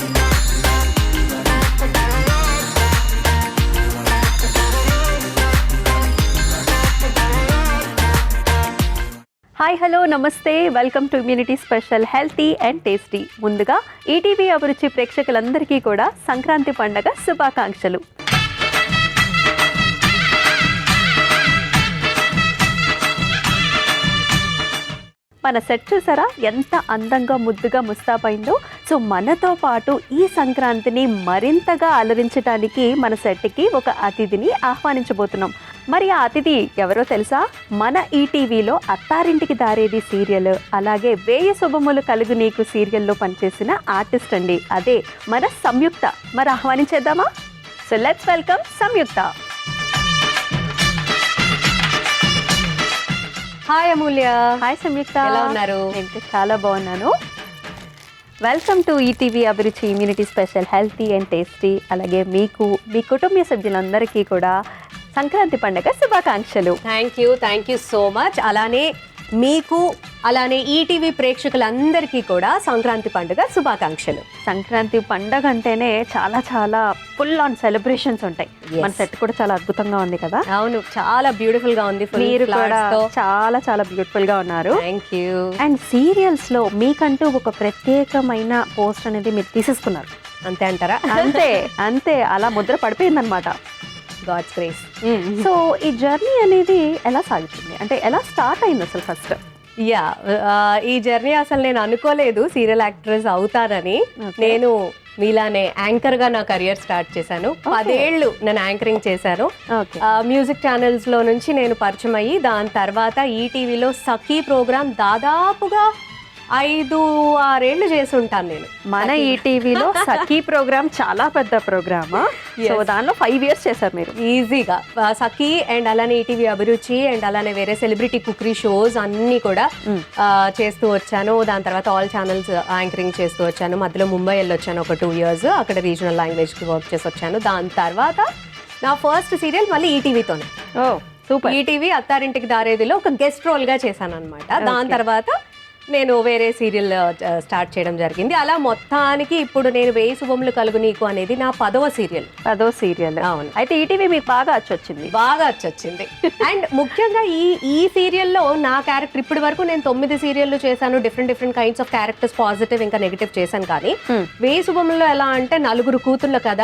Hi hello నమస్తే, welcome to immunity special healthy and tasty. ముందుగా ETV అభిరుచి ప్రేక్షకులందరికీ కూడా సంక్రాంతి పండగ శుభాకాంక్షలు. మన సెట్ చూసారా ఎంత అందంగా ముద్దుగా ముస్తాబైందో. సో మనతో పాటు ఈ సంక్రాంతిని మరింతగా అలరించడానికి మన సెట్కి ఒక అతిథిని ఆహ్వానించబోతున్నాం. మరి ఆ అతిథి ఎవరో తెలుసా? మన ఈటీవీలో అత్తారింటికి దారేది సీరియల్, అలాగే వేయి శుభములు కలుగు నీకు సీరియల్లో పనిచేసిన ఆర్టిస్ట్ అండి. అదే మన సంయుక్త. మరి ఆహ్వానించేద్దామా? So let's welcome Samyuktha. Hi Amulya. Hi Samyuktha, ఎలా ఉన్నారు? నేను చాలా బాగున్నాను. Welcome to ETV Abhiruchi immunity special healthy and tasty. అలాగే మీకు మీ కుటుంబ సభ్యులందరికీ కూడా సంక్రాంతి పండుగ శుభాకాంక్షలు. Thank you so much. అలానే మీకు, అలానే ఈటీవీ ప్రేక్షకులందరికీ కూడా సంక్రాంతి పండుగ శుభాకాంక్షలు. సంక్రాంతి పండుగ అంటేనే చాలా చాలా ఫుల్ ఆన్ సెలబ్రేషన్స్ ఉంటాయి. మన సెట్ కూడా చాలా అద్భుతంగా ఉంది కదా? అవును, చాలా బ్యూటిఫుల్ గా ఉంది. మీరు కూడా చాలా చాలా బ్యూటిఫుల్ గా ఉన్నారు. Thank you. అండ్ సీరియల్స్ లో మీకంటూ ఒక ప్రత్యేకమైన పోస్ట్ అనేది మీరు తీసేసుకున్నారు. అంతే అంటారా? అంతే అలా ముద్ర పడిపోయింది అనమాట. God's grace. సో ఈ జర్నీ అనేది ఎలా సాగుతుంది, అంటే ఎలా స్టార్ట్ అయింది అసలు ఫస్ట్? ఈ జర్నీ అసలు నేను అనుకోలేదు సీరియల్ యాక్ట్రెస్ అవుతానని. నేను మీలానే యాంకర్ గా నా కెరియర్ స్టార్ట్ చేశాను. 10 ఏళ్ళు నేను యాంకరింగ్ చేశాను. మ్యూజిక్ ఛానల్స్ లో నుంచి నేను పరిచయం అయ్యి, దాని తర్వాత ఈటీవీలో సఖీ ప్రోగ్రామ్ దాదాపుగా 5-6 ఏళ్ళు చేసి ఉంటాను నేను. మన ఈటీవీలో సఖీ ప్రోగ్రామ్ చాలా పెద్ద ప్రోగ్రామ్. సో దానిలో 5 years చేశారు మీరు ఈజీగా. సఖీ అండ్ అలానే ఈటీవీ అభిరుచి అండ్ అలానే వేరే సెలబ్రిటీ కుకరీ షోస్ అన్ని కూడా చేస్తూ వచ్చాను. దాని తర్వాత ఆల్ ఛానల్స్ యాంకరింగ్ చేస్తూ వచ్చాను. మధ్యలో ముంబై వెళ్ళొచ్చాను ఒక 2 years, అక్కడ రీజనల్ లాంగ్వేజ్ కి వర్క్ చేసి వచ్చాను. దాని తర్వాత నా ఫస్ట్ సీరియల్ మళ్ళీ ఈటీవీతోనే. సూపర్. ఈటీవీ అత్తారింటికి దారేదిలో ఒక గెస్ట్ రోల్ గా చేశాను అనమాట. దాని తర్వాత నేను వేరే సీరియల్ స్టార్ట్ చేయడం జరిగింది. అలా మొత్తానికి ఇప్పుడు నేను వేయి శుభములు కలుగు నీకు అనేది నా 10వ సీరియల్. అవును. అయితే ఈటీవీ మీకు బాగా అచ్చొచ్చింది. అండ్ ముఖ్యంగా ఈ సీరియల్లో నా క్యారెక్టర్ ఇప్పటి వరకు నేను 9 సీరియల్లు చేశాను. Different kinds of characters, positive ఇంకా నెగిటివ్ చేశాను. కానీ వేయి శుభముల్లో ఎలా అంటే 4 కూతుర్ల కథ,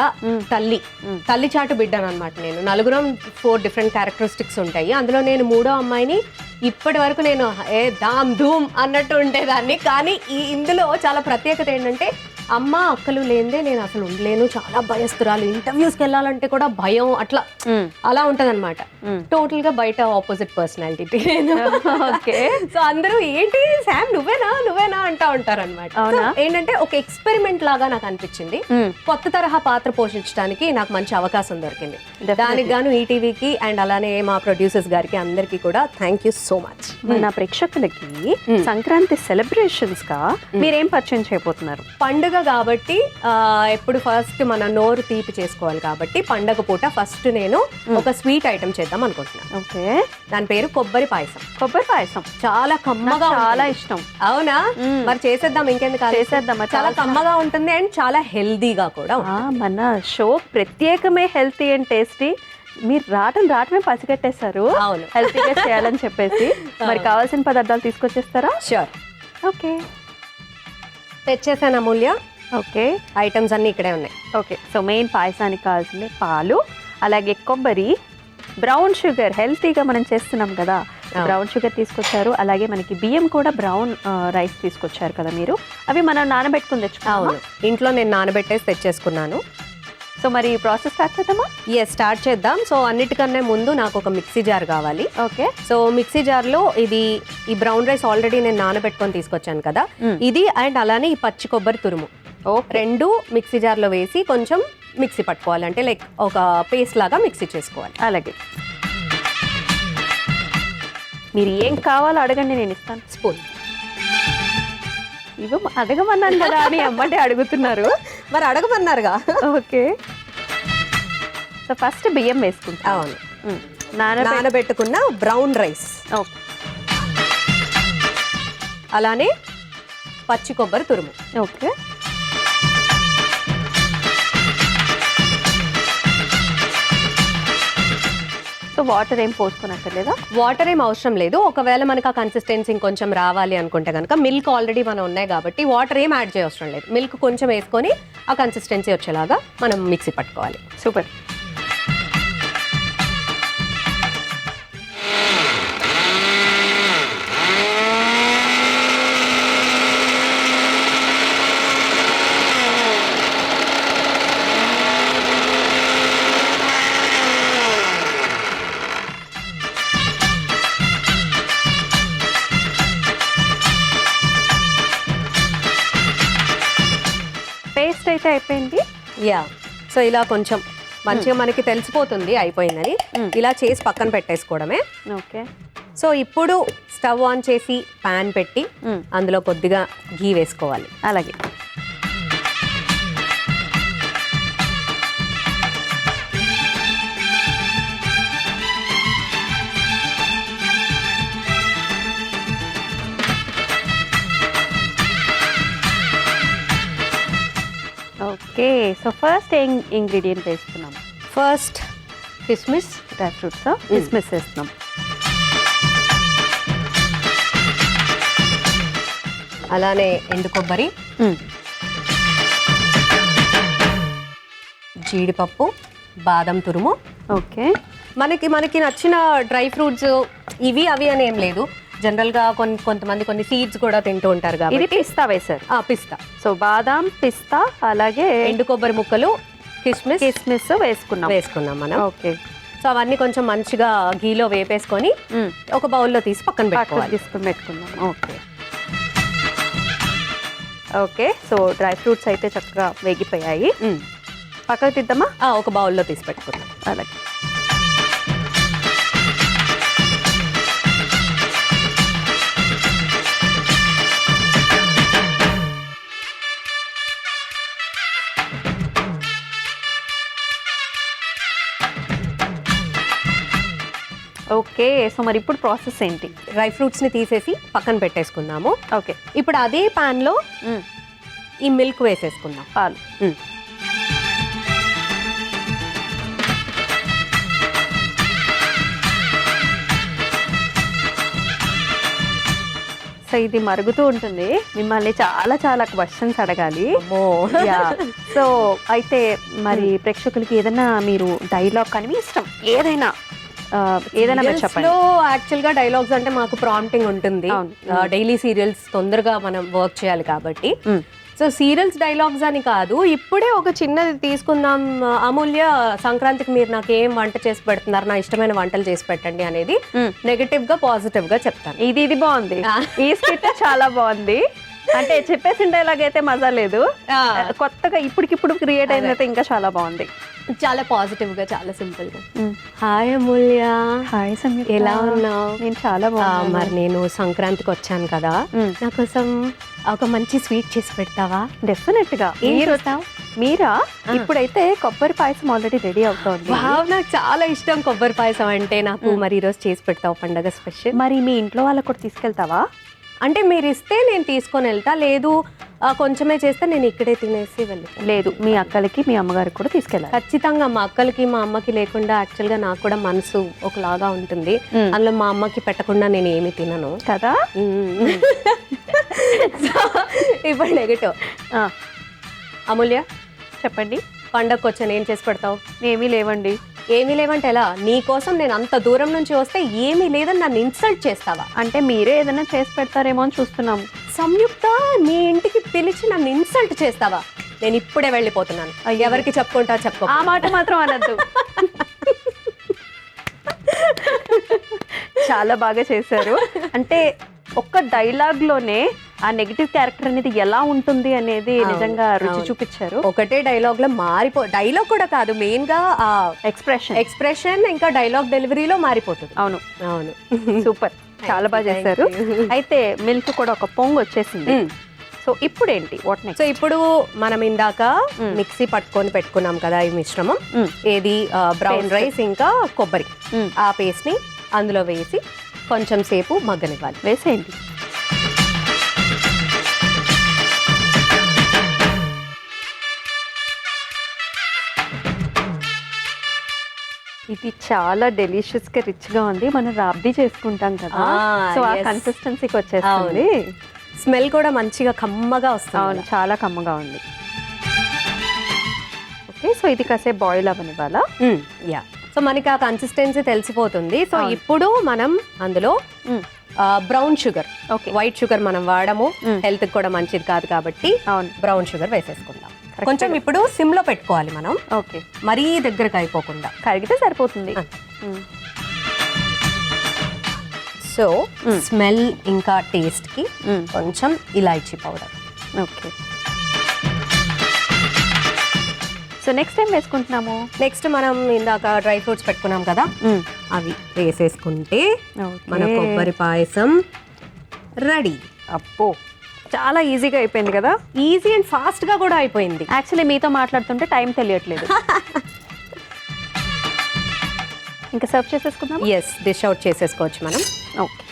తల్లి చాటు బిడ్డను అనమాట. నేను 4 4 డిఫరెంట్ క్యారెక్టరిస్టిక్స్ ఉంటాయి. అందులో నేను 3వ అమ్మాయిని. ఇప్పటి వరకు నేను ధామ్ ధూమ్ అన్నట్టు ఉండేదాన్ని. కానీ ఇందులో చాలా ప్రత్యేకత ఏంటంటే అమ్మ అక్కలు లేనిదే నేను అసలు ఉండలేను. చాలా భయస్తురాలు. ఇంటర్వ్యూస్కి వెళ్ళాలంటే కూడా భయం, అలా ఉంటది అనమాట. టోటల్ గా బయట ఆపోజిట్ పర్సనాలిటీ. సో అందరూ ఏంటి శామ్ నువ్వేనా అంటా ఉంటారు అనమాట. ఏంటంటే ఒక ఎక్స్పెరిమెంట్ లాగా నాకు అనిపించింది. కొత్త తరహా పాత్ర పోషించడానికి నాకు మంచి అవకాశం దొరికింది. దానికి గాను ఈటీవీకి అండ్ అలానే మా ప్రొడ్యూసర్స్ గారికి అందరికీ కూడా థ్యాంక్ యూ సో మచ్. మన ప్రేక్షకులకి సంక్రాంతి సెలబ్రేషన్స్ గా మీరేం పరిచయం చేయబోతున్నారు? పండుగ కాబట్టి ఎప్పుడు ఫస్ట్ మన నోరు తీపి చేసుకోవాలి కాబట్టి పండగ పూట ఫస్ట్ నేను ఒక స్వీట్ ఐటమ్ చేద్దాం అనుకుంటున్నాను. ఓకే. దాని పేరు కొబ్బరి పాయసం. చాలా కమ్మగా, చాలా ఇష్టం. అవునా? మరి చేసేద్దాం, ఇంకెందుకు చేసేద్దాం. చాలా కమ్మగా ఉంటుంది అండ్ చాలా హెల్దీగా కూడా. మన షో ప్రత్యేకమే హెల్తీ అండ్ టేస్టీ. మీరు రావటమే పసిగట్టేశారు హెల్తీగా చేయాలని చెప్పేసి. మరి కావాల్సిన పదార్థాలు తీసుకొచ్చేస్తారా? షూర్. ఓకే, తెచ్చేసాను అమూల్య. ఓకే, ఐటమ్స్ అన్ని ఇక్కడే ఉన్నాయి. ఓకే. సో మెయిన్ పాయసానికి కావాల్సింది పాలు, అలాగే కొబ్బరి, బ్రౌన్ షుగర్. హెల్తీగా మనం చేస్తున్నాం కదా, బ్రౌన్ షుగర్ తీసుకొచ్చారు. అలాగే మనకి బియ్యం కూడా బ్రౌన్ రైస్ తీసుకొచ్చారు కదా మీరు. అవి మనం నానబెట్టుకుని తెచ్చుకోవాలి. అవును, ఇంట్లో నేను నానబెట్టేసి తెచ్చేసుకున్నాను. సో మరి ప్రాసెస్ స్టార్ట్ చేద్దామా? స్టార్ట్ చేద్దాం. సో అన్నిటికన్నా ముందు నాకు ఒక మిక్సీ జార్ కావాలి. ఓకే. సో మిక్సీ జార్ లో ఈ బ్రౌన్ రైస్ ఆల్రెడీ నేను నానబెట్టుకొని తీసుకొచ్చాను కదా, ఇది అండ్ అలానే ఈ పచ్చి కొబ్బరి తురుము 2 మిక్సీ జార్ లో వేసి కొంచెం మిక్సీ పట్టుకోవాలి. అంటే లైక్ ఒక పేస్ట్ లాగా మిక్సీ చేసుకోవాలి. అలాగే మీరు ఏం కావాలో అడగండి, నేను ఇస్తాను. స్పూన్ అడగమన్నాను కదా అని అమ్మంటే అడుగుతున్నారు. మరి అడగమన్నారుగా. ఓకే. సో ఫస్ట్ బియ్యం వేసుకుంటా. అవును, నానబెట్టుకున్న బ్రౌన్ రైస్. ఓకే. అలానే పచ్చి కొబ్బరి తురుము. ఓకే. వాటర్ ఏం పోసుకోనక్కర్లేదా? వాటర్ ఏం అవసరం లేదు. ఒకవేళ మనకు ఆ కన్సిస్టెన్సీ ఇంకొంచెం రావాలి అనుకుంటే కనుక మిల్క్ ఆల్రెడీ మనం ఉన్నాయి కాబట్టి వాటర్ ఏం యాడ్ చేయవసరం లేదు. మిల్క్ కొంచెం వేసుకొని ఆ కన్సిస్టెన్సీ వచ్చేలాగా మనం మిక్సీ పట్టుకోవాలి. సూపర్. పేస్ట్ అయితే అయిపోయింది. యా, సో ఇలా కొంచెం మంచిగా మనకి తెలిసిపోతుంది అయిపోయిందని. ఇలా చేసి పక్కన పెట్టేసుకోవడమే. ఓకే. సో ఇప్పుడు స్టవ్ ఆన్ చేసి పాన్ పెట్టి అందులో కొద్దిగా ఘీ వేసుకోవాలి. అలాగే. ఓకే, సో ఫస్ట్ ఏం ఇంగ్రీడియంట్ వేస్తున్నాం? ఫస్ట్ కిస్మిస్, డ్రై ఫ్రూట్స్, కిస్మిస్ వేస్తున్నాం. అలానే ఎండు కొబ్బరి, జీడిపప్పు, బాదం తురుము. ఓకే. మనకి నచ్చిన డ్రై ఫ్రూట్స్ ఇవి అవి అని ఏం లేదు. జనరల్గా కొంతమంది కొన్ని సీడ్స్ కూడా తింటూ ఉంటారు కాబట్టి. ఇది పిస్తా వేశారు. పిస్తా. సో బాదాం, పిస్తా, అలాగే ఎండు కొబ్బరి ముక్కలు, కిస్మిస్ వేసుకున్నాం మనం. ఓకే. సో అవన్నీ కొంచెం మంచిగా ఘీలో వేపేసుకొని ఒక బౌల్లో తీసి పక్కన పెట్టుకుందాం. Okay. Okay, so dry fruits అయితే చక్కగా వేగిపోయాయి. పక్కకు తీద్దామా? ఒక బౌల్లో తీసి పెట్టుకుందాం. అలాగే. ఓకే, సో మరి ఇప్పుడు ప్రాసెస్ ఏంటి? డ్రై ఫ్రూట్స్ని తీసేసి పక్కన పెట్టేసుకుందాము. ఓకే. ఇప్పుడు అదే ప్యాన్లో ఈ మిల్క్ వేసేసుకుందాం. పాలు. సో ఇది మరుగుతూ ఉంటుంది. మిమ్మల్ని చాలా క్వశ్చన్స్ అడగాలి. సో అయితే మరి ప్రేక్షకులకి ఏదైనా మీరు డైలాగ్ కానీ మీ ఇష్టం ఏదైనా చెప్పండి. యాక్చువల్ గా డైలాగ్స్ అంటే మాకు ప్రాంప్టింగ్ ఉంటుంది. డైలీ సీరియల్స్ తొందరగా మనం వర్క్ చేయాలి కాబట్టి. సో సీరియల్స్ డైలాగ్స్ అని కాదు, ఇప్పుడే ఒక చిన్నది తీసుకుందాం. అమూల్య, సంక్రాంతికి మీరు నాకు ఏం వంట చేసి పెడుతున్నారు, నా ఇష్టమైన వంటలు చేసి పెట్టండి అనేది నెగటివ్ గా పాజిటివ్ గా చెప్తాను. ఇది బాగుంది. ఈ స్కిట్ చాలా బాగుంది. అంటే చెప్పేసిన డైలాగ్ అయితే మజా లేదు, కొత్తగా ఇప్పటికిప్పుడు క్రియేట్ అయినైతే ఇంకా చాలా బాగుంది. చాలా పాజిటివ్ గా, చాలా సింపుల్ గా. హాయ్ అమూల్య. హాయ్ సంగీత, ఎలా ఉన్నావు? నేను చాలా బాగున్నాను. మరి నేను సంక్రాంతికి వచ్చాను కదా, నా కోసం ఒక మంచి స్వీట్ చేసి పెడతావా? డెఫినెట్ గా. మీరా? ఇప్పుడైతే కొబ్బరి పాయసం ఆల్రెడీ రెడీ అవుతోంది. నాకు చాలా ఇష్టం కొబ్బరి పాయసం అంటే. నాకు మరి ఈరోజు చేసి పెడతావు పండగ స్పెషల్? మరి మీ ఇంట్లో వాళ్ళకి కూడా తీసుకెళ్తావా? అంటే మీరు ఇస్తే నేను తీసుకొని వెళ్తా, లేదు కొంచెమే చేస్తే నేను ఇక్కడే తినేసి వెళ్తా. లేదు, మీ అక్కలకి మీ అమ్మగారికి కూడా తీసుకెళ్ళాలి. ఖచ్చితంగా. మా అక్కలకి మా అమ్మకి లేకుండా యాక్చువల్గా నాకు కూడా మనసు ఒకలాగా ఉంటుంది. అందులో మా అమ్మకి పెట్టకుండా నేను ఏమి తినను కదా. ఇప్పుడు నెగటివ్. అమూల్య చెప్పండి. పండగకు వచ్చాను, ఏం చేసి పెడతావు? ఏమీ లేవండి. ఏమీ లేవంటే ఎలా? నీ కోసం నేను అంత దూరం నుంచి వస్తే ఏమీ లేదని నన్ను ఇన్సల్ట్ చేస్తావా? అంటే మీరే ఏదైనా చేసి పెడతారేమో అని చూస్తున్నాము. సంయుక్త, నీ ఇంటికి పిలిచి నన్ను ఇన్సల్ట్ చేస్తావా? నేను ఇప్పుడే వెళ్ళిపోతున్నాను. ఎవరికి చెప్పుకుంటా చెప్పుకో. ఆ మాట మాత్రం అనద్దు. చాలా బాగా చేశారు. అంటే ఒక్క డైలాగ్ లోనే ఆ నెగిటివ్ క్యారెక్టర్ అనేది ఎలా ఉంటుంది అనేది నిజంగా రుచి చూపించారు. ఒకటే డైలాగ్ లో డైలాగ్ కూడా కాదు, మెయిన్ గా ఎక్స్ప్రెషన్ ఇంకా డైలాగ్ డెలివరీలో మారిపోతుంది. అవును అవును, సూపర్, చాలా బాగా చేశారు. అయితే మిల్క్ కూడా ఒక పొంగు వచ్చేసింది. సో ఇప్పుడు ఏంటి? సో ఇప్పుడు మనం ఇందాక మిక్సీ పట్టుకొని పెట్టుకున్నాం కదా ఈ మిశ్రమం, ఏది బ్రౌన్ రైస్ ఇంకా కొబ్బరి, ఆ పేస్ట్ ని అందులో వేసి కొంచెం సేపు మగ్గనివ్వాలి. వేసేయండి. ఇది చాలా డెలిషియస్ గా రిచ్ గా ఉంది. మనం రాబ్డీ చేసుకుంటాం కదా, సో ఆ కన్సిస్టెన్సీకి వచ్చేస్తుంది. స్మెల్ కూడా మంచిగా కమ్మగా వస్తుంది. అవును, చాలా కమ్మగా ఉంది. ఓకే, సో ఇది కాసేపు బాయిల్ అవ్వనివ్వాలా? యా, సో మనకి ఆ కన్సిస్టెన్సీ తెలిసిపోతుంది. సో ఇప్పుడు మనం అందులో brown sugar, okay, white sugar మనం వాడము, హెల్త్ కూడా మంచిది కాదు కాబట్టి అవును, బ్రౌన్ షుగర్ వేసేసుకుందాం. కొంచెం ఇప్పుడు సిమ్ లో పెట్టుకోవాలి మనం. ఓకే, మరీ దగ్గరకు అయిపోకుండా కరిగితే సరిపోతుంది. సో స్మెల్ ఇంకా టేస్ట్ కి కొంచెం ఇలాచీ powder. Okay, so next time వేసుకుంటున్నాము. నెక్స్ట్ మనం ఇందాక డ్రై ఫ్రూట్స్ పెట్టుకున్నాం కదా, అవి వేసేసుకుంటే మన కొబ్బరి పాయసం రెడీ. అప్పో, చాలా ఈజీగా అయిపోయింది కదా. ఈజీ అండ్ ఫాస్ట్ గా కూడా అయిపోయింది. యాక్చువల్లీ మీతో మాట్లాడుతుంటే టైం తెలియట్లేదు. ఇంకా సర్వ్ చేసేసుకుందాం. ఎస్, డిష్ అవుట్ చేసేసుకోవచ్చు మనం. ఓకే,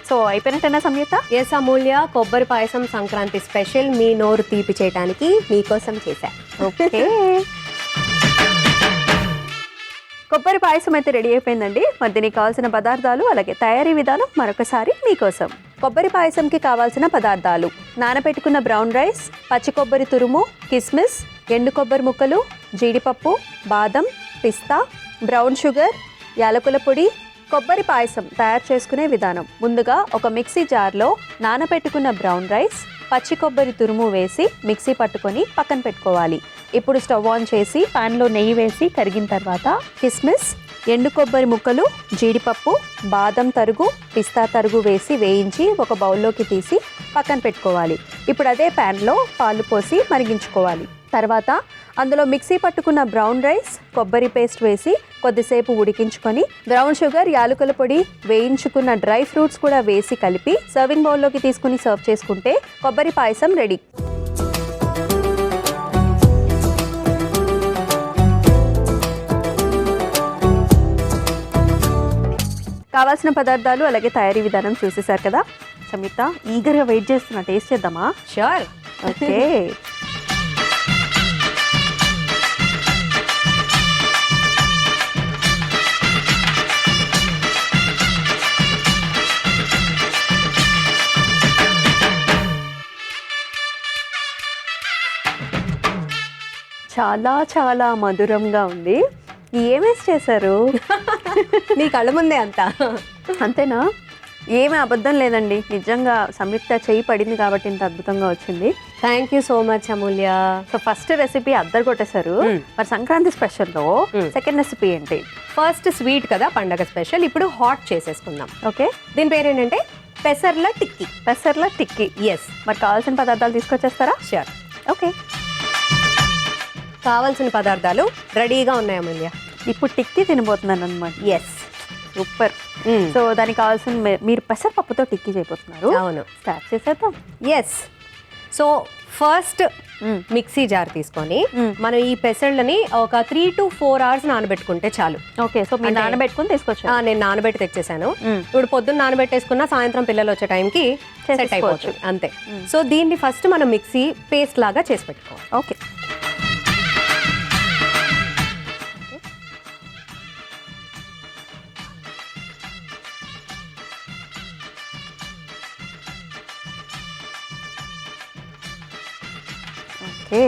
సో అయిపోయినట్టేనా సంయుక్త? ఎస్ అమూల్య, కొబ్బరి పాయసం సంక్రాంతి స్పెషల్ మీ నోరు తీపి చేయడానికి మీకోసం చేశా. ఓకే, కొబ్బరి పాయసం అయితే రెడీ అయిపోయిందండి. మరి దీనికి కావాల్సిన పదార్థాలు అలాగే తయారీ విధానం మరొకసారి మీకోసం. కొబ్బరి పాయసంకి కావాల్సిన పదార్థాలు: నానబెట్టుకున్న బ్రౌన్ రైస్, పచ్చి కొబ్బరి తురుము, కిస్మిస్, ఎండు కొబ్బరి ముక్కలు, జీడిపప్పు, బాదం, పిస్తా, బ్రౌన్ షుగర్, యాలకుల పొడి. కొబ్బరి పాయసం తయారు చేసుకునే విధానం: ముందుగా ఒక మిక్సీ జార్లో నానబెట్టుకున్న బ్రౌన్ రైస్, పచ్చి కొబ్బరి తురుము వేసి మిక్సీ పట్టుకొని పక్కన పెట్టుకోవాలి. ఇప్పుడు స్టవ్ ఆన్ చేసి పాన్లో నెయ్యి వేసి కరిగిన తర్వాత కిస్మిస్, ఎండు కొబ్బరి ముక్కలు, జీడిపప్పు, బాదం తరుగు, పిస్తా తరుగు వేసి వేయించి ఒక బౌల్లోకి తీసి పక్కన పెట్టుకోవాలి. ఇప్పుడు అదే ప్యాన్లో పాలు పోసి మరిగించుకోవాలి. తర్వాత అందులో మిక్సీ పట్టుకున్న బ్రౌన్ రైస్, కొబ్బరి పేస్ట్ వేసి కొద్దిసేపు ఉడికించుకొని బ్రౌన్ షుగర్, యాలకుల పొడి, వేయించుకున్న డ్రై ఫ్రూట్స్ కూడా వేసి కలిపి సర్వింగ్ బౌల్లోకి తీసుకుని సర్వ్ చేసుకుంటే కొబ్బరి పాయసం రెడీ. కావాల్సిన పదార్థాలు అలాగే తయారీ విధానం చూసేశారు కదా. సంయుక్త, ఈగర్గా వెయిట్ చేస్తున్నా, టేస్ట్ చేద్దామా? షూర్. ఓకే, చాలా చాలా మధురంగా ఉంది. ఏమేసి చేశారు? నీ కళ్ళ ముందే అంతా. అంతేనా? ఏమీ అబద్ధం లేదండి, నిజంగా సంయుక్త చేయి పడింది కాబట్టి ఇంత అద్భుతంగా వచ్చింది. Thank you so much Amulya. So first recipe అద్దరు కొట్టేశారు. మరి సంక్రాంతి స్పెషల్లో సెకండ్ రెసిపీ ఏంటి? ఫస్ట్ స్వీట్ కదా, పండగ స్పెషల్. ఇప్పుడు హాట్ చేసేసుకుందాం. ఓకే, దీని పేరు ఏంటంటే పెసర్ల టిక్కీ. పెసర్ల టిక్కీ. ఎస్. మరి కావాల్సిన పదార్థాలు తీసుకొచ్చేస్తారా? షూర్. ఓకే, కావాల్సిన పదార్థాలు రెడీగా ఉన్నాయి అమూల్య. ఇప్పుడు టిక్కీ తినబోతున్నాను అనమాట. Yes, super. సో దానికి కావాల్సిన మీరు పెసరపప్పుతో టిక్కీ చేయబోతున్నారు. అవును, స్టార్ట్ చేసేద్దాం. Yes. So first mixie jar తీసుకొని మనం ఈ పెసళ్ళని ఒక 3 to 4 hours నానబెట్టుకుంటే చాలు. ఓకే, సో మీరు నానబెట్టుకుని తీసుకొచ్చా? నేను నానబెట్టి తెచ్చేసాను. ఇప్పుడు పొద్దున్న నానబెట్టేసుకున్నా సాయంత్రం పిల్లలు వచ్చే టైంకి సెట్ అయిపోవచ్చు అంతే. సో దీన్ని ఫస్ట్ మనం మిక్సీ పేస్ట్ లాగా చేసి పెట్టుకోవాలి. Okay, okay.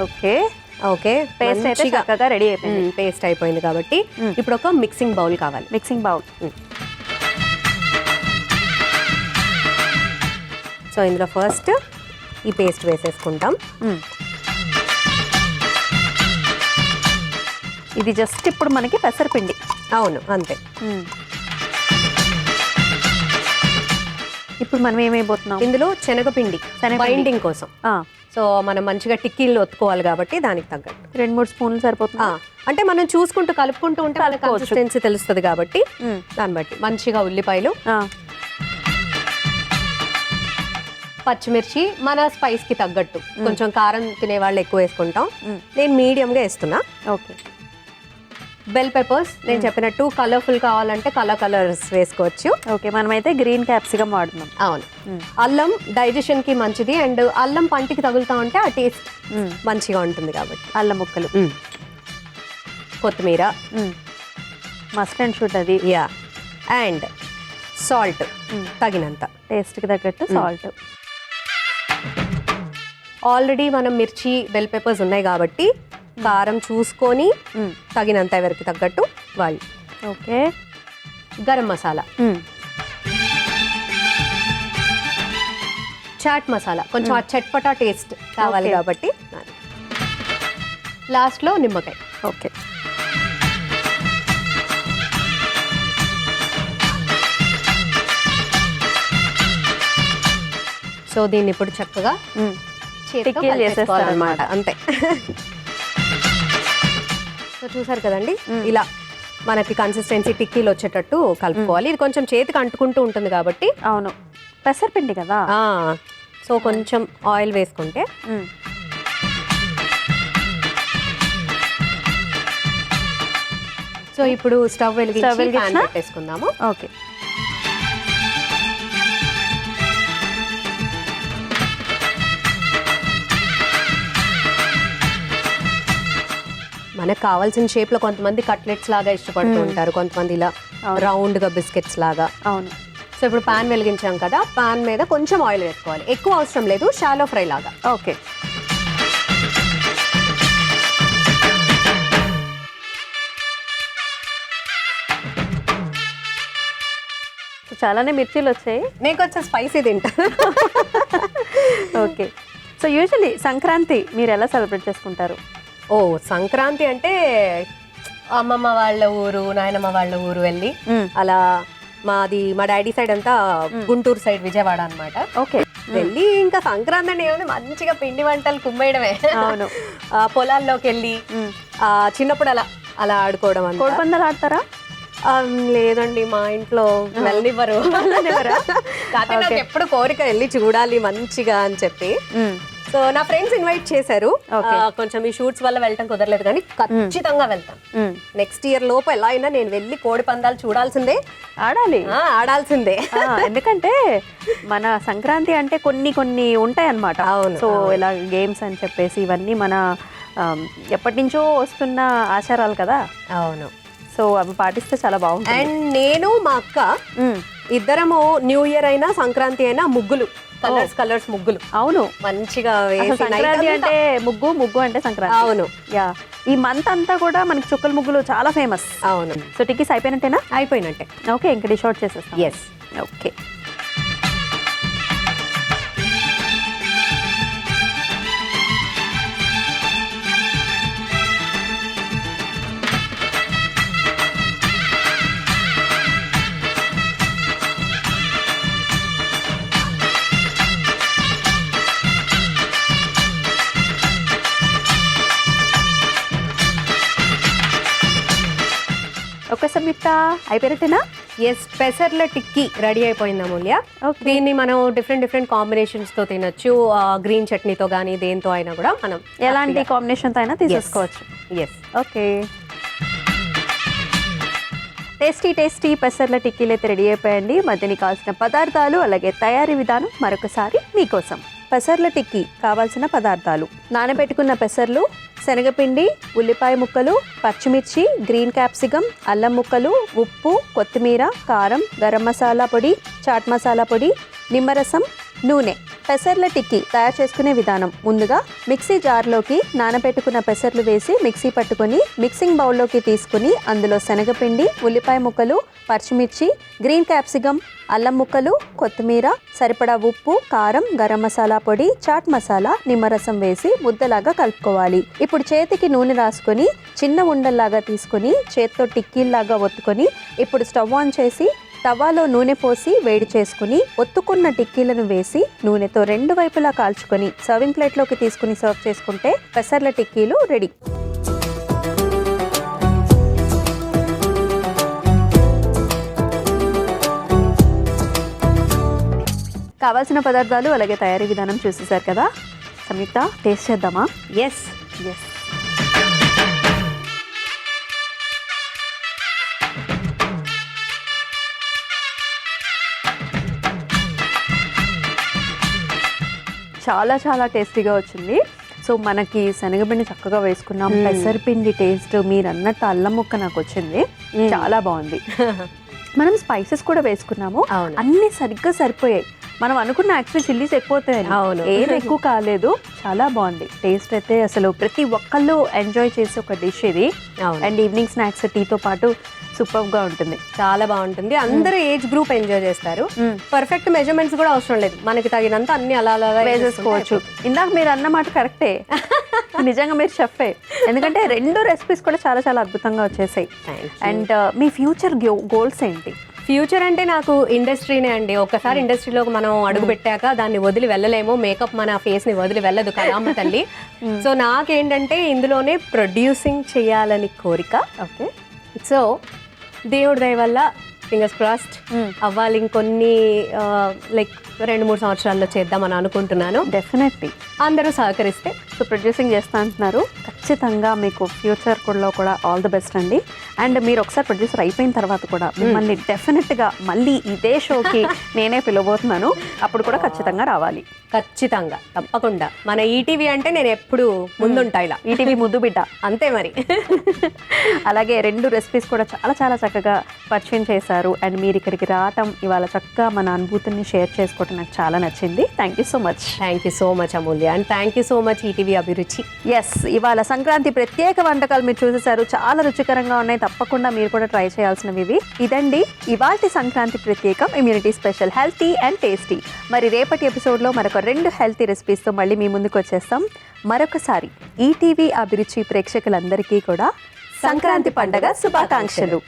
Okay, okay. Paste అయితే చక్కగా రెడీ అయిపోయింది. పేస్ట్ అయిపోయింది కాబట్టి ఇప్పుడు ఒక మిక్సింగ్ బౌల్ కావాలి. Mixing bowl. సో ఇందులో ఫస్ట్ ఈ పేస్ట్ వేసేసుకుంటాం. ఇది జస్ట్ ఇప్పుడు మనకి పెసరపిండి. అవును, అంతే. ఇప్పుడు మనం ఏమైపోతున్నాం? ఇందులో శనగపిండి బైండింగ్ కోసం. సో మనం మంచిగా టిక్కీలు ఒత్తుకోవాలి కాబట్టి దానికి తగ్గట్టు 2-3 స్పూన్లు సరిపోతుంది. అంటే మనం చూసుకుంటూ కలుపుకుంటూ ఉంటే కన్సిస్టెన్సీ తెలుస్తుంది కాబట్టి దాన్ని బట్టి మంచిగా ఉల్లిపాయలు, పచ్చిమిర్చి మన స్పైస్ కి తగ్గట్టు. కొంచెం కారం తినే వాళ్ళు ఎక్కువ వేసుకుంటాం, నేను మీడియంగా వేస్తున్నా. ఓకే. బెల్ పెప్పర్స్ నేను చెప్పినట్టు కలర్ఫుల్ కావాలంటే కలర్స్ వేసుకోవచ్చు. ఓకే, మనమైతే గ్రీన్ క్యాప్సికమ్ వాడుతున్నాం. అవును. అల్లం డైజెషన్ కి మంచిది, అండ్ అల్లం పంటికి తగులుతా ఉంటే ఆ టేస్ట్ మంచిగా ఉంటుంది కాబట్టి. అల్లం ముక్కలు, కొత్తిమీర, మస్ట్ అండ్ షుడ్ అది. యా, అండ్ సాల్ట్ తగినంత, టేస్ట్కి తగ్గట్టు సాల్ట్. ఆల్రెడీ మనం మిర్చి బెల్ పెప్పర్స్ ఉన్నాయి కాబట్టి కారం చూసుకొని తగినంత ఎవరికి తగ్గట్టు వాళ్ళు. ఓకే. గరం మసాలా, చాట్ మసాలా, కొంచెం ఆ చట్పటా టేస్ట్ కావాలి కాబట్టి. లాస్ట్లో నిమ్మకాయ. ఓకే. సో దీన్ని ఇప్పుడు చక్కగా చేసేసుకోవాలన్నమాట, అంతే. సో చూసారు కదండి, ఇలా మనకి కన్సిస్టెన్సీ టిక్కీలు వచ్చేటట్టు కలుపుకోవాలి. ఇది కొంచెం చేతికి అంటుకుంటూ ఉంటుంది కాబట్టి. అవును, పెసరపిండి కదా. సో కొంచెం ఆయిల్ వేసుకుంటే సో ఇప్పుడు స్టవ్ వెలిగించి ప్యాన్ పెట్టేసుకుందాము. ఓకే. మనకు కావాల్సిన షేప్ లో కొంతమంది కట్లెట్స్ లాగా ఇష్టపడుతూ ఉంటారు, కొంతమంది ఇలా రౌండ్ గా బిస్కెట్స్ లాగా. అవును. సో ఇప్పుడు పాన్ వెలిగించాం కదా, పాన్ మీద కొంచెం ఆయిల్ వేసుకోవాలి, ఎక్కువ అవసరం లేదు, షాలో ఫ్రై లాగా. ఓకే. చాలానే మిర్చీలు వచ్చాయి, నేను కొంచెం స్పైసీ తింటా. ఓకే. సో యూజువల్లీ సంక్రాంతి మీరు ఎలా సెలబ్రేట్ చేసుకుంటారు? ఓ, సంక్రాంతి అంటే అమ్మమ్మ వాళ్ళ ఊరు, నాయనమ్మ వాళ్ళ ఊరు వెళ్ళి అలా, మా డాడీ సైడ్ అంతా గుంటూరు సైడ్ విజయవాడ అన్నమాట. ఓకే. వెళ్ళి ఇంకా సంక్రాంతి అంటే ఏముంది, మంచిగా పిండి వంటలు కుమ్మేయడమే. అవును. పొలాల్లోకి వెళ్ళి చిన్నప్పుడు అలా అలా ఆడుకోవడం. కోడిపందాలు ఆడతారా? లేదండి, మా ఇంట్లో వెళ్ళనివ్వరు. కాకపోతే నాకు ఎప్పుడు కోరిక వెళ్ళి చూడాలి మంచిగా అని చెప్పి. సో నా ఫ్రెండ్స్ ఇన్వైట్ చేశారు, కొంచెం ఈ షూట్స్ వల్ల వెళ్ళటం కుదరలేదు, కానీ ఖచ్చితంగా వెళ్తాను. నెక్స్ట్ ఇయర్ లోపు ఎలా అయినా నేను వెళ్ళి కోడి పందాలు చూడాల్సిందే, ఆడాల్సిందే. ఎందుకంటే మన సంక్రాంతి అంటే కొన్ని ఉంటాయి అన్నమాట. సో ఇలా గేమ్స్ అని చెప్పేసి ఇవన్నీ మన ఎప్పటి నుంచో వస్తున్న ఆచారాలు కదా. అవును. సో అవి పాటిస్తే చాలా బాగుంటుంది. అండ్ నేను మా అక్క ఇద్దరము న్యూ ఇయర్ అయినా సంక్రాంతి అయినా ముగ్గులు, కలర్స్ ముగ్గులు. అవును, మంచిగా సంక్రాంతి అంటే ముగ్గు అంటే సంక్రాంతి. అవును. యా, ఈ మంత్ అంతా కూడా మనకి చుక్కల ముగ్గులు చాలా ఫేమస్. అవును. సో టిక్కీస్ అయిపోయినట్టేనా? అయిపోయినట్టే. ఓకే, ఇంకా డిష్ అవుట్ చేసేస్తాం. ఎస్. ఓకే. ఒక సంయుక్త అయిపోయినట్టేనా? ఎస్, పెసర్ల టిక్కీ రెడీ అయిపోయింది అమూల్య. దీన్ని మనం డిఫరెంట్ కాంబినేషన్స్ తో తినొచ్చు, గ్రీన్ చట్నీతో కానీ దేంతో అయినా కూడా మనం ఎలాంటి కాంబినేషన్తో అయినా తీసేసుకోవచ్చు. ఎస్. ఓకే. టేస్టీ పెసర్ల టిక్కీలు అయితే రెడీ అయిపోయండి. మధ్యని కావాల్సిన పదార్థాలు అలాగే తయారీ విధానం మరొకసారి మీకోసం. పెసర్ల టిక్కీ కావాల్సిన పదార్థాలు: నానబెట్టుకున్న పెసర్లు, శనగపిండి, ఉల్లిపాయ ముక్కలు, పచ్చిమిర్చి, గ్రీన్ క్యాప్సికమ్, అల్లం ముక్కలు, ఉప్పు, కొత్తిమీర, కారం, గరం మసాలా పొడి, చాట్ మసాలా పొడి, నిమ్మరసం, నూనె. పెసర్ల టిక్కీ తయారు చేసుకునే విధానం: ముందుగా మిక్సీ జార్లోకి నానబెట్టుకున్న పెసర్లు వేసి మిక్సీ పట్టుకొని మిక్సింగ్ బౌల్లోకి తీసుకుని అందులో శనగపిండి, ఉల్లిపాయ ముక్కలు, పచ్చిమిర్చి, గ్రీన్ క్యాప్సికమ్, అల్లం ముక్కలు, కొత్తిమీర, సరిపడా ఉప్పు, కారం, గరం మసాలా పొడి, చాట్ మసాలా, నిమ్మరసం వేసి ముద్దలాగా కలుపుకోవాలి. ఇప్పుడు చేతికి నూనె రాసుకొని చిన్న ఉండల్లాగా తీసుకొని చేత్తో టిక్కీల్లాగా ఒత్తుకొని ఇప్పుడు స్టవ్ ఆన్ చేసి తవాలో నూనె పోసి వేడి చేసుకుని ఒత్తుకున్న టిక్కీలను వేసి నూనెతో 2 వైపులా కాల్చుకొని సర్వింగ్ ప్లేట్లోకి తీసుకుని సర్వ్ చేసుకుంటే పెసర్ల టిక్కీలు రెడీ. కావాల్సిన పదార్థాలు అలాగే తయారీ విధానం చూసేశారు కదా. సంయుక్త, టేస్ట్ చేద్దామా? ఎస్. చాలా చాలా టేస్టీగా వచ్చింది. సో మనకి శనగపిండి చక్కగా వేసుకున్నాం, పెసరపిండి టేస్ట్ మీరు అన్నట్టు అల్లం ముక్క నాకు వచ్చింది, చాలా బాగుంది. మనం స్పైసెస్ కూడా వేసుకున్నాము, అన్నీ సరిగ్గా సరిపోయాయి. మనం అనుకున్న యాక్చువల్లీ చిల్లీస్ ఎక్కువ అవుతాయి, ఏం ఎక్కువ కాలేదు, చాలా బాగుంది. టేస్ట్ అయితే అసలు ప్రతి ఒక్కళ్ళు ఎంజాయ్ చేసే ఒక డిష్ ఇది. అండ్ ఈవినింగ్ స్నాక్స్ టీతో పాటు సూపర్ గా ఉంటుంది, చాలా బాగుంటుంది. అందరూ ఏజ్ గ్రూప్ ఎంజాయ్ చేస్తారు. పర్ఫెక్ట్ మెజర్మెంట్స్ కూడా అవసరం లేదు, మనకి తగినంత అన్ని అలా వేసేసుకోవచ్చు. ఇందాక మీరు అన్నమాట కరెక్టే, నిజంగా మీరు షెఫే. ఎందుకంటే 2 రెసిపీస్ కూడా చాలా చాలా అద్భుతంగా వచ్చేసాయి. అండ్ మీ ఫ్యూచర్ గోల్స్ ఏంటి? ఫ్యూచర్ అంటే నాకు ఇండస్ట్రీనే అండి. ఒక్కసారి ఇండస్ట్రీలోకి మనం అడుగు పెట్టాక దాన్ని వదిలి వెళ్ళలేము. మేకప్ మన ఫేస్ ని వదిలి వెళ్ళదు కదా అమ్మ తల్లి. సో నాకేంటంటే ఇందులోనే ప్రొడ్యూసింగ్ చేయాలని కోరిక. ఓకే. సో దేవుడి దయ వల్ల ఫింగర్స్ క్రాస్డ్ అవ్వాలి. ఇంకొన్ని లైక్ 2-3 సంవత్సరాల్లో చేద్దామని అనుకుంటున్నాను. డెఫినెట్లీ అందరూ సహకరిస్తే. సో ప్రొడ్యూసింగ్ చేస్తా అంటున్నారు, ఖచ్చితంగా మీకు ఫ్యూచర్ కూడా ఆల్ ది బెస్ట్ అండి. అండ్ మీరు ఒకసారి ప్రొడ్యూసర్ అయిపోయిన తర్వాత కూడా మిమ్మల్ని డెఫినెట్గా మళ్ళీ ఇదే షోకి నేనే పిలవబోతున్నాను, అప్పుడు కూడా ఖచ్చితంగా రావాలి. ఖచ్చితంగా, తప్పకుండా. మన ఈటీవీ అంటే నేను ఎప్పుడు ముందుంటా, ఇలా ఈటీవీ ముద్దు బిడ్డ అంతే మరి. అలాగే 2 రెసిపీస్ కూడా చాలా చాలా చక్కగా పరిచయం చేశారు. అండ్ మీరు ఇక్కడికి రావటం, ఇవాళ చక్కగా మన అనుభూతిని షేర్ చేసుకోవటం నాకు చాలా నచ్చింది. Thank you so much. Thank you so much Amulya, and thank you so much ETV అభిరుచి. ఎస్, ఇవాళ సంక్రాంతి ప్రత్యేక వంటకాలు మీరు చూసేశారు, చాలా రుచికరంగా ఉన్నాయి. తప్పకుండా మీరు కూడా ట్రై చేయాల్సినవి ఇవి. ఇదండి ఇవాల్టి సంక్రాంతి ప్రత్యేకం immunity special healthy and tasty. మరి రేపటి ఎపిసోడ్లో మరొక 2 హెల్తీ రెసిపీస్తో మళ్ళీ మీ ముందుకు వచ్చేస్తాం. మరొకసారి ఈటీవీ అభిరుచి ప్రేక్షకులందరికీ కూడా సంక్రాంతి పండగ శుభాకాంక్షలు.